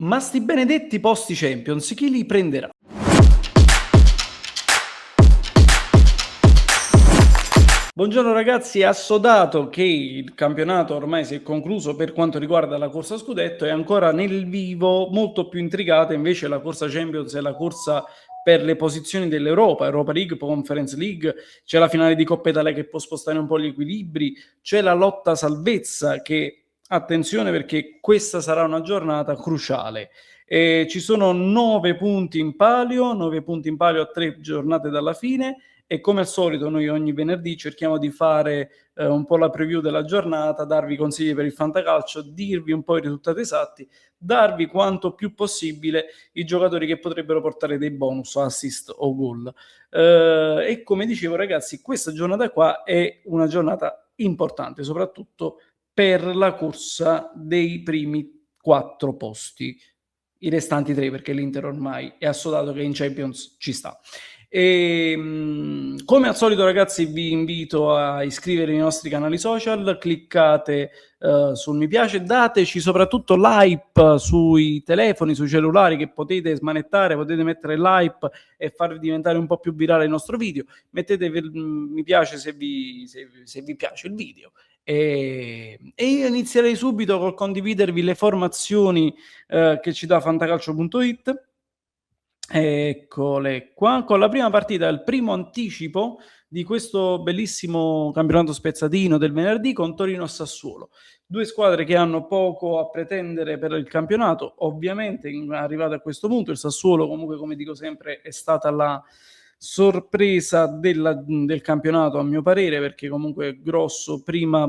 Ma sti benedetti posti Champions, chi li prenderà? Buongiorno ragazzi, è assodato che il campionato ormai si è concluso per quanto riguarda la corsa scudetto, è ancora nel vivo, molto più intrigata invece la corsa Champions e la corsa per le posizioni dell'Europa, Europa League, Conference League, c'è la finale di Coppa Italia che può spostare un po' gli equilibri, c'è la lotta salvezza che, attenzione perché questa sarà una giornata cruciale. Ci sono 9 punti in palio, 9 punti in palio a 3 giornate dalla fine, e come al solito noi ogni venerdì cerchiamo di fare un po' la preview della giornata, darvi consigli per il fantacalcio, dirvi un po' i risultati esatti, darvi quanto più possibile i giocatori che potrebbero portare dei bonus, assist o gol. E come dicevo ragazzi, questa giornata qua è una giornata importante, soprattutto per la corsa dei primi 4 posti, i restanti 3 perché l'Inter ormai è assodato che in Champions ci sta. Come al solito ragazzi vi invito a iscrivervi ai nostri canali social, cliccate sul mi piace, dateci soprattutto l'hype sui telefoni, sui cellulari che potete smanettare, potete mettere l'hype e far diventare un po' più virale il nostro video, mettete mi piace se vi piace il video. E io inizierei subito col condividervi le formazioni che ci dà fantacalcio.it. Eccole qua, con la prima partita, il primo anticipo di questo bellissimo campionato spezzatino del venerdì con Torino-Sassuolo. Due squadre che hanno poco a pretendere per il campionato, ovviamente arrivato a questo punto il Sassuolo comunque, come dico sempre, è stata la sorpresa del campionato a mio parere, perché comunque grosso, prima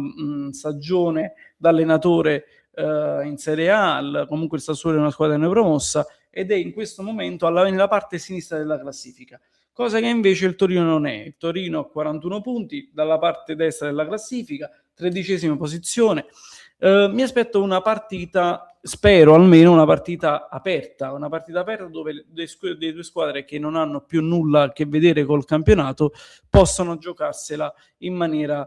stagione da allenatore in Serie A, comunque il Sassuolo è una squadra neopromossa ed è in questo momento nella parte sinistra della classifica, cosa che invece il Torino non è. Il Torino ha 41 punti dalla parte destra della classifica, 13ª posizione. Mi aspetto una partita, spero almeno una partita aperta dove le due squadre che non hanno più nulla a che vedere col campionato possano giocarsela in maniera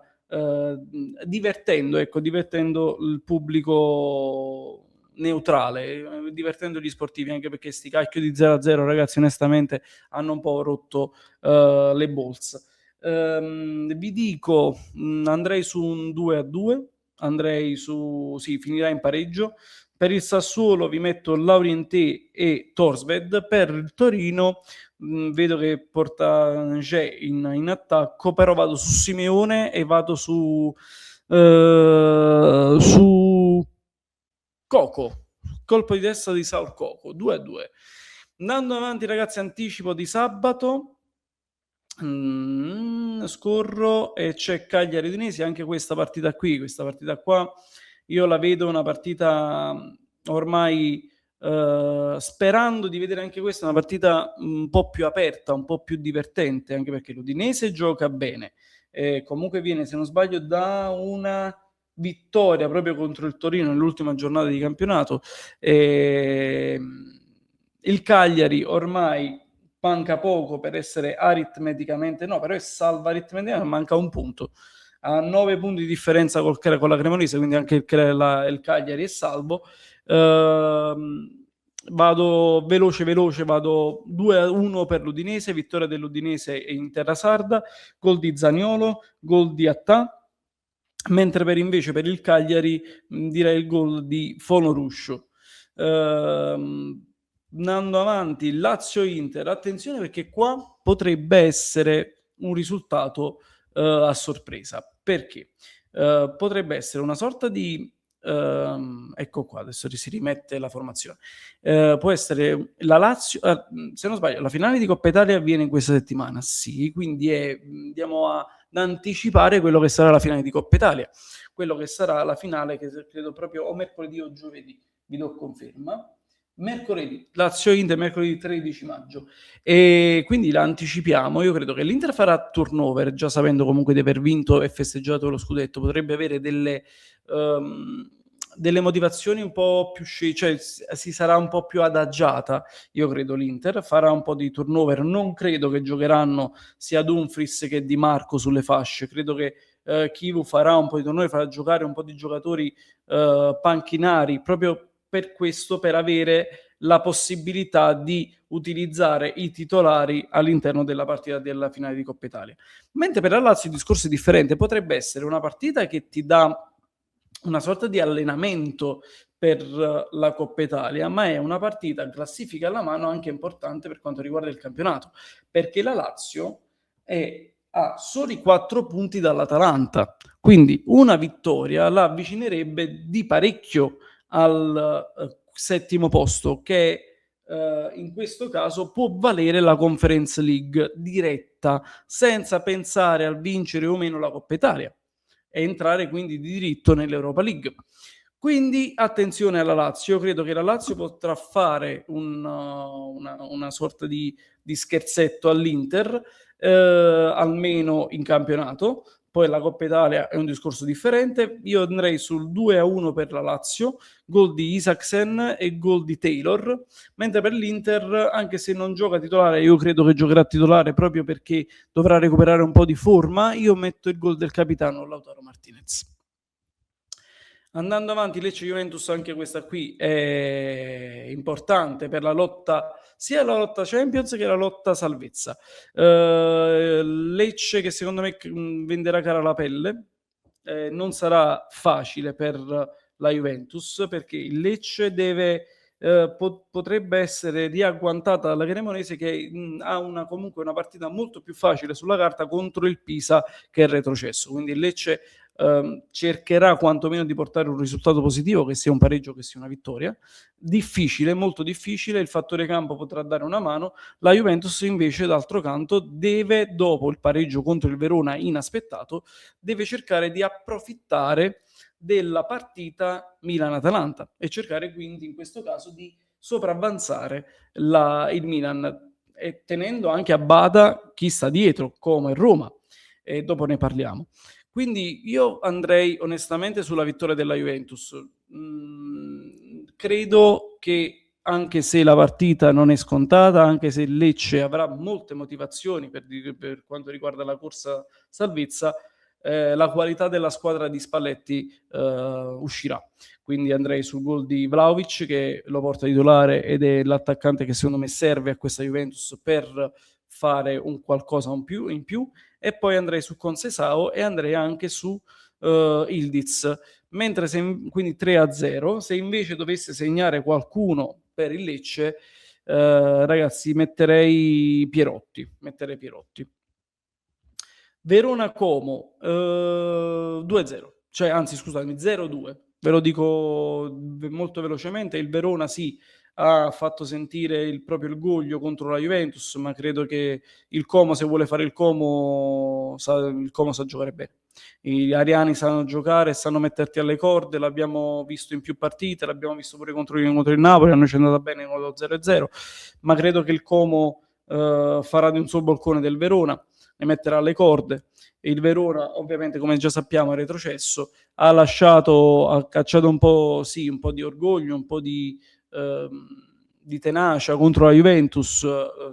divertendo il pubblico neutrale, divertendo gli sportivi, anche perché sti cacchio di 0-0 ragazzi onestamente hanno un po' rotto le balls. Vi dico, andrei su un 2-2, finirà in pareggio. Per il Sassuolo vi metto Laurienté e Torsved. Per il Torino vedo che porta Angé in attacco, però vado su Simeone e vado su Coco, colpo di testa di Saul Coco, 2-2. Andando avanti ragazzi, anticipo di sabato, scorro e c'è Cagliari Udinese, anche questa partita qua io la vedo una partita ormai sperando di vedere anche questa una partita un po' più aperta, un po' più divertente, anche perché l'Udinese gioca bene, comunque viene, se non sbaglio, da una vittoria proprio contro il Torino nell'ultima giornata di campionato. Il Cagliari ormai manca poco per essere aritmeticamente, no, però è salva aritmeticamente, manca un punto. Ha 9 punti di differenza con la Cremonese, quindi anche il Cagliari è salvo. Vado veloce, vado 2-1 per l'Udinese, vittoria dell'Udinese in terra sarda, gol di Zaniolo, gol di Attà, mentre invece per il Cagliari direi il gol di Fonoruscio. Andando avanti, Lazio-Inter, attenzione perché qua potrebbe essere un risultato a sorpresa. Perché? Potrebbe essere una sorta di ecco qua, adesso si rimette la formazione. Può essere la Lazio, se non sbaglio, la finale di Coppa Italia avviene in questa settimana, sì, quindi andiamo ad anticipare quello che sarà la finale di Coppa Italia, quello che sarà la finale che credo proprio o mercoledì o giovedì, vi do conferma. Mercoledì, Lazio-Inter, mercoledì 13 maggio. E quindi la anticipiamo. Io credo che l'Inter farà turnover, già sapendo comunque di aver vinto e festeggiato lo scudetto. Potrebbe avere delle motivazioni un po' più cioè si sarà un po' più adagiata. Io credo l'Inter farà un po' di turnover. Non credo che giocheranno sia Dumfries che Di Marco sulle fasce. Credo che Chivu farà un po' di turnover, farà giocare un po' di giocatori panchinari proprio per questo, per avere la possibilità di utilizzare i titolari all'interno della partita della finale di Coppa Italia. Mentre per la Lazio il discorso è differente, potrebbe essere una partita che ti dà una sorta di allenamento per la Coppa Italia, ma è una partita classifica alla mano anche importante per quanto riguarda il campionato, perché la Lazio è a soli 4 punti dall'Atalanta, quindi una vittoria la avvicinerebbe di parecchio al settimo posto, che in questo caso può valere la Conference League diretta, senza pensare al vincere o meno la Coppa Italia e entrare quindi di diritto nell'Europa League. Quindi attenzione alla Lazio, io credo che la Lazio potrà fare una sorta di scherzetto all'Inter, almeno in campionato. Poi la Coppa Italia è un discorso differente. Io andrei sul 2-1 per la Lazio, gol di Isaksen e gol di Taylor, mentre per l'Inter, anche se non gioca titolare, io credo che giocherà titolare proprio perché dovrà recuperare un po' di forma, io metto il gol del capitano Lautaro Martinez. Andando avanti, Lecce-Juventus, anche questa qui è importante per la lotta, sia la lotta Champions che la lotta salvezza. Lecce che secondo me venderà cara la pelle, non sarà facile per la Juventus, perché il Lecce deve, potrebbe essere riagguantata dalla Cremonese, che ha comunque una partita molto più facile sulla carta contro il Pisa, che è retrocesso. Quindi il Lecce cercherà quantomeno di portare un risultato positivo, che sia un pareggio, che sia una vittoria. Difficile, molto difficile, il fattore campo potrà dare una mano. La Juventus invece, d'altro canto, deve, dopo il pareggio contro il Verona inaspettato, deve cercare di approfittare della partita Milan-Atalanta e cercare quindi in questo caso di sopravvanzare il Milan, e tenendo anche a bada chi sta dietro, come Roma, e dopo ne parliamo. Quindi io andrei onestamente sulla vittoria della Juventus. Credo che, anche se la partita non è scontata, anche se Lecce avrà molte motivazioni per quanto riguarda la corsa salvezza, la qualità della squadra di Spalletti uscirà. Quindi andrei sul gol di Vlahovic, che lo porta titolare ed è l'attaccante che secondo me serve a questa Juventus per fare un qualcosa in più, e poi andrei su Concesao e andrei anche su Ildiz, mentre quindi 3-0. Se invece dovesse segnare qualcuno per il Lecce, ragazzi, metterei Pierotti. Verona-Como 2-0, cioè anzi scusatemi 0-2, ve lo dico molto velocemente. Il Verona sì, ha fatto sentire proprio il orgoglio contro la Juventus, ma credo che il Como, se vuole fare il Como sa giocare bene. Gli ariani sanno giocare, sanno metterti alle corde, l'abbiamo visto in più partite, l'abbiamo visto pure contro il Napoli, a noi ci è andata bene con lo 0-0, ma credo che il Como farà di un suo boccone del Verona, ne metterà alle corde. E il Verona, ovviamente, come già sappiamo, è retrocesso, ha cacciato un po' di orgoglio, un po' di tenacia contro la Juventus,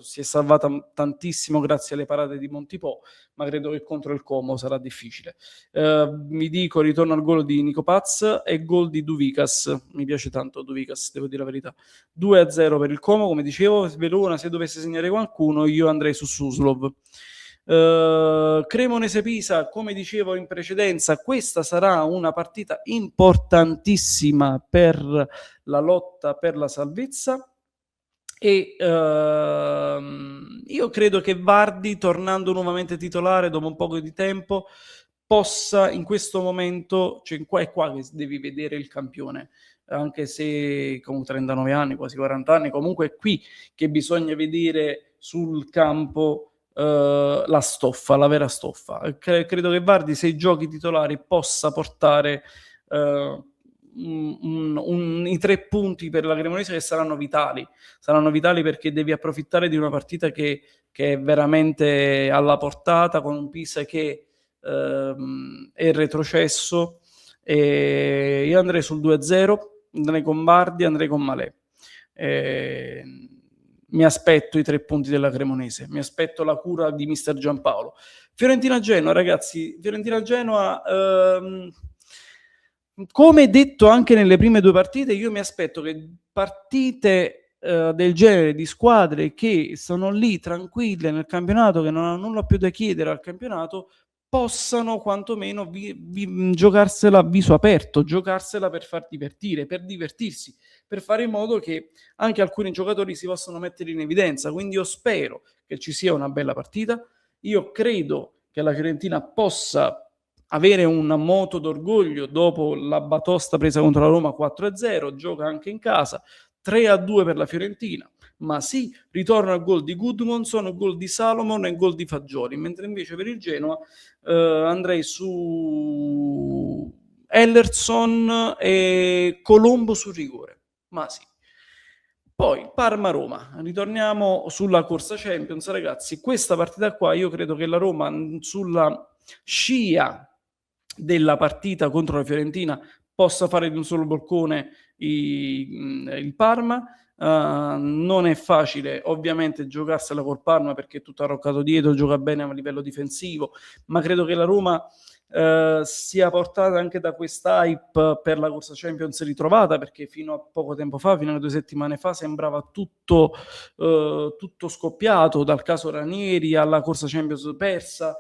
si è salvata tantissimo grazie alle parate di Montipò, ma credo che contro il Como sarà difficile. Ritorno al gol di Nico Paz e gol di Duvikas. Mi piace tanto Duvikas, devo dire la verità. 2-0 per il Como, come dicevo. Verona, se dovesse segnare qualcuno, io andrei su Suslov. Cremonese-Pisa, come dicevo in precedenza, questa sarà una partita importantissima per la lotta per la salvezza, e io credo che Vardy, tornando nuovamente titolare dopo un po' di tempo, possa in questo momento, cioè è qua che devi vedere il campione, anche se con 39 anni, quasi 40 anni, comunque è qui che bisogna vedere sul campo la stoffa, la vera stoffa. Credo che Vardy, se giochi titolari, possa portare i 3 punti per la Cremonese, che saranno vitali perché devi approfittare di una partita che è veramente alla portata, con un Pisa che è retrocesso. E io andrei sul 2-0, andrei con Vardy, andrei con Malé. Mi aspetto i 3 punti della Cremonese, mi aspetto la cura di mister Giampaolo. Fiorentina-Genoa, ragazzi, Fiorentina-Genoa, Come detto anche nelle prime due partite, io mi aspetto che partite del genere, di squadre che sono lì tranquille nel campionato, che non hanno nulla più da chiedere al campionato, possano quantomeno giocarsela a viso aperto, giocarsela per far divertire, per divertirsi, per fare in modo che anche alcuni giocatori si possano mettere in evidenza. Quindi io spero che ci sia una bella partita. Io credo che la Fiorentina possa avere un moto d'orgoglio dopo la batosta presa contro la Roma 4-0, gioca anche in casa, 3-2 per la Fiorentina, ma sì, ritorna il gol di Gudmundsson, gol di Salomon e gol di Fagioli, mentre invece per il Genoa andrei su Ellerson e Colombo sul rigore, ma sì. Poi Parma-Roma, ritorniamo sulla corsa Champions, ragazzi. Questa partita qua io credo che la Roma sulla scia della partita contro la Fiorentina possa fare di un solo boccone il Parma. Non è facile ovviamente giocarsela col Parma perché è tutto arroccato dietro, gioca bene a livello difensivo, ma credo che la Roma sia portata anche da questa hype per la corsa Champions ritrovata, perché fino a poco tempo fa, fino a 2 settimane fa, sembrava tutto scoppiato, dal caso Ranieri alla corsa Champions persa.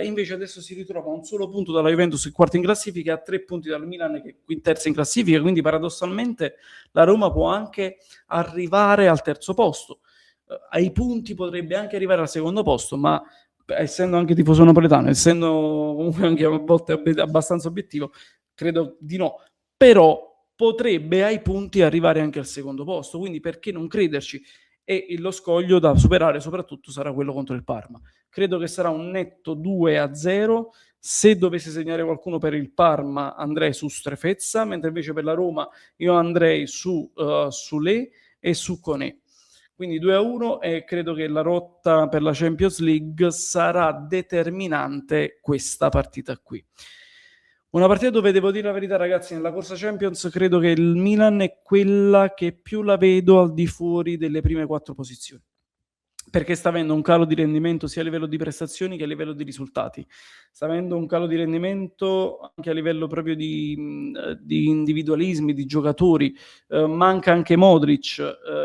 Invece adesso si ritrova a un solo punto dalla Juventus, il quarto in classifica, a 3 punti dal Milan che è terza in classifica, quindi paradossalmente la Roma può anche arrivare al terzo posto. Ai punti potrebbe anche arrivare al secondo posto, ma essendo anche tifoso napoletano, essendo comunque anche a volte abbastanza obiettivo, credo di no. Però potrebbe ai punti arrivare anche al secondo posto, quindi perché non crederci? E lo scoglio da superare soprattutto sarà quello contro il Parma. Credo che sarà un netto 2-0. Se dovesse segnare qualcuno per il Parma andrei su Strefezza, mentre invece per la Roma io andrei su Sule e su Conè. Quindi 2-1 e credo che la rotta per la Champions League sarà determinante questa partita qui. Una partita dove devo dire la verità, ragazzi, nella corsa Champions credo che il Milan è quella che più la vedo al di fuori delle prime 4 posizioni, perché sta avendo un calo di rendimento sia a livello di prestazioni che a livello di risultati. Sta avendo un calo di rendimento anche a livello proprio di individualismi, di giocatori. Manca anche Modric,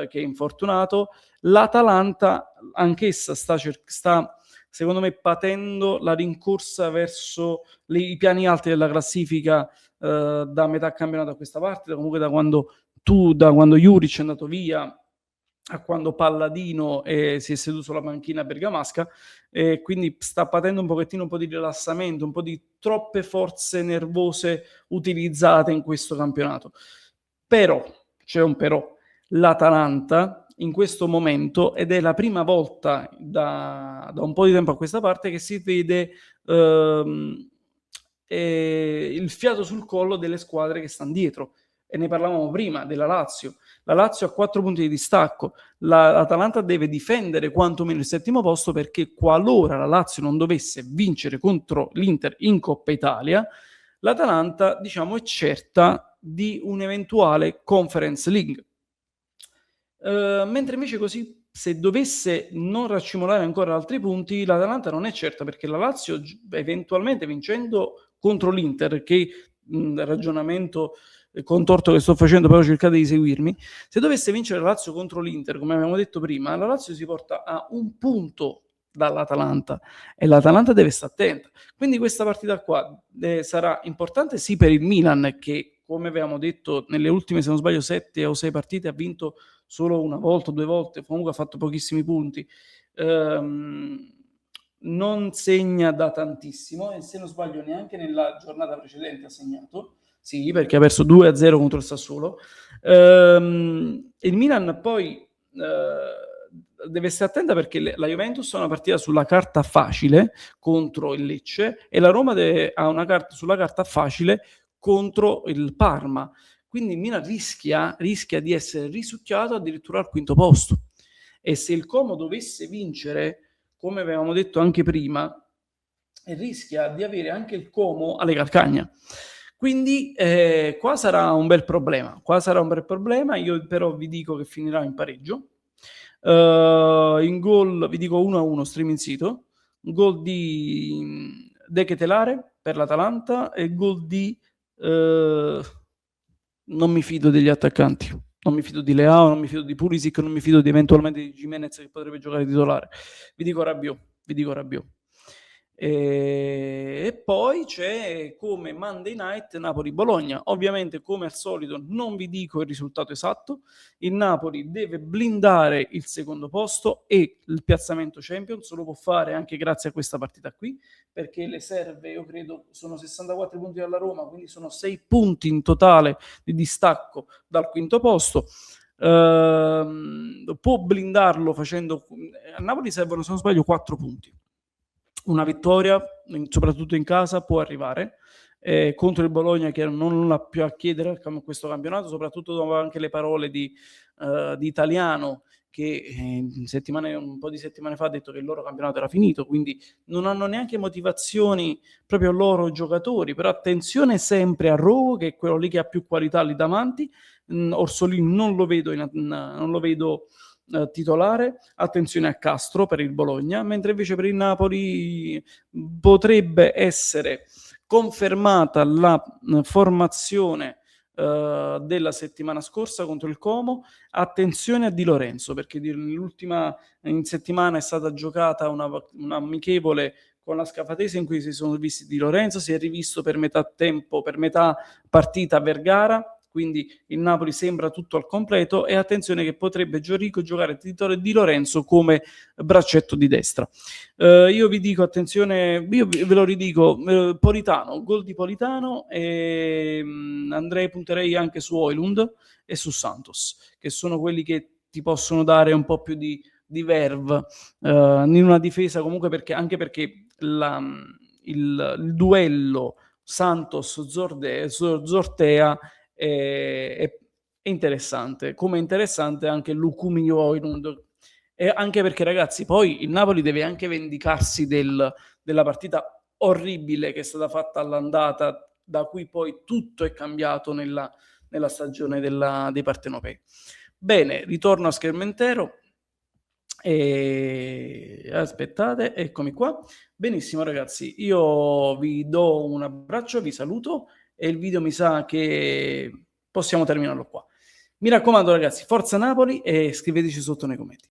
che è infortunato. L'Atalanta anch'essa sta secondo me patendo la rincorsa verso i piani alti della classifica da metà campionato a questa parte, comunque da quando Juric è andato via a quando Palladino si è seduto sulla panchina bergamasca, quindi sta patendo un po' di rilassamento, un po' di troppe forze nervose utilizzate in questo campionato. Però, c'è un però, l'Atalanta in questo momento, ed è la prima volta da un po' di tempo a questa parte che si vede il fiato sul collo delle squadre che stanno dietro, e ne parlavamo prima della Lazio. La Lazio ha 4 punti di distacco, l'Atalanta deve difendere quantomeno il settimo posto, perché qualora la Lazio non dovesse vincere contro l'Inter in Coppa Italia, l'Atalanta, diciamo, è certa di un'eventuale Conference League. Mentre invece così, se dovesse non raccimolare ancora altri punti, l'Atalanta non è certa, perché la Lazio eventualmente vincendo contro l'Inter, che ragionamento contorto che sto facendo, però cercate di seguirmi, se dovesse vincere la Lazio contro l'Inter, come abbiamo detto prima, la Lazio si porta a un punto dall'Atalanta e l'Atalanta deve stare attenta. Quindi questa partita qua sarà importante sì per il Milan, che come avevamo detto nelle ultime, se non sbaglio, 7 o 6 partite ha vinto solo una volta, 2 volte, comunque ha fatto pochissimi punti. Non segna da tantissimo e se non sbaglio neanche nella giornata precedente ha segnato. Sì, perché ha perso 2-0 contro il Sassuolo. Il Milan poi deve stare attenta, perché la Juventus ha una partita sulla carta facile contro il Lecce e la Roma ha una carta sulla carta facile contro il Parma. Quindi il Milan rischia di essere risucchiato addirittura al quinto posto. E se il Como dovesse vincere, come avevamo detto anche prima, rischia di avere anche il Como alle calcagna. Quindi qua sarà un bel problema. Io però vi dico che finirà in pareggio. In gol vi dico 1-1 streaming sito. Gol di De Ketelare per l'Atalanta e gol di eh, non mi fido degli attaccanti. Non mi fido di Leao, non mi fido di Pulisic, non mi fido eventualmente di Gimenez che potrebbe giocare titolare. Vi dico Rabiot, vi dico Rabiot. E poi c'è come Monday Night Napoli-Bologna. Ovviamente, come al solito, non vi dico il risultato esatto. Il Napoli deve blindare il secondo posto e il piazzamento Champions lo può fare anche grazie a questa partita qui, perché le serve, io credo, sono 64 punti dalla Roma, quindi sono 6 punti in totale di distacco dal quinto posto. Può blindarlo facendo... A Napoli servono, se non sbaglio, 4 punti. Una vittoria, soprattutto in casa, può arrivare contro il Bologna, che non ha più a chiedere a questo campionato, soprattutto dopo anche le parole di Italiano, che un po' di settimane fa ha detto che il loro campionato era finito, quindi non hanno neanche motivazioni proprio loro giocatori. Però attenzione sempre a Rowe, che è quello lì che ha più qualità lì davanti. Orsolini non lo vedo, non lo vedo titolare. Attenzione a Castro per il Bologna, mentre invece per il Napoli potrebbe essere confermata la formazione della settimana scorsa contro il Como. Attenzione a Di Lorenzo, perché l'ultima in settimana è stata giocata una amichevole con la Scafatese in cui si sono visti Di Lorenzo, si è rivisto per metà tempo, per metà partita Vergara, quindi il Napoli sembra tutto al completo. E attenzione che potrebbe Giorico giocare titolare Di Lorenzo come braccetto di destra. Io vi dico attenzione, io ve lo ridico, Politano, gol di Politano, e punterei anche su Højlund e su Santos, che sono quelli che ti possono dare un po' più di verve in una difesa, comunque, perché anche perché il duello Santos-Zortea è interessante, come interessante anche Lukumi Højlund. E anche perché, ragazzi, poi il Napoli deve anche vendicarsi della partita orribile che è stata fatta all'andata, da cui poi tutto è cambiato nella stagione dei partenopei. Bene, ritorno a schermo intero. E aspettate, eccomi qua. Benissimo, ragazzi, io vi do un abbraccio, vi saluto, e il video mi sa che possiamo terminarlo qua. Mi raccomando, ragazzi, forza Napoli, e scriveteci sotto nei commenti.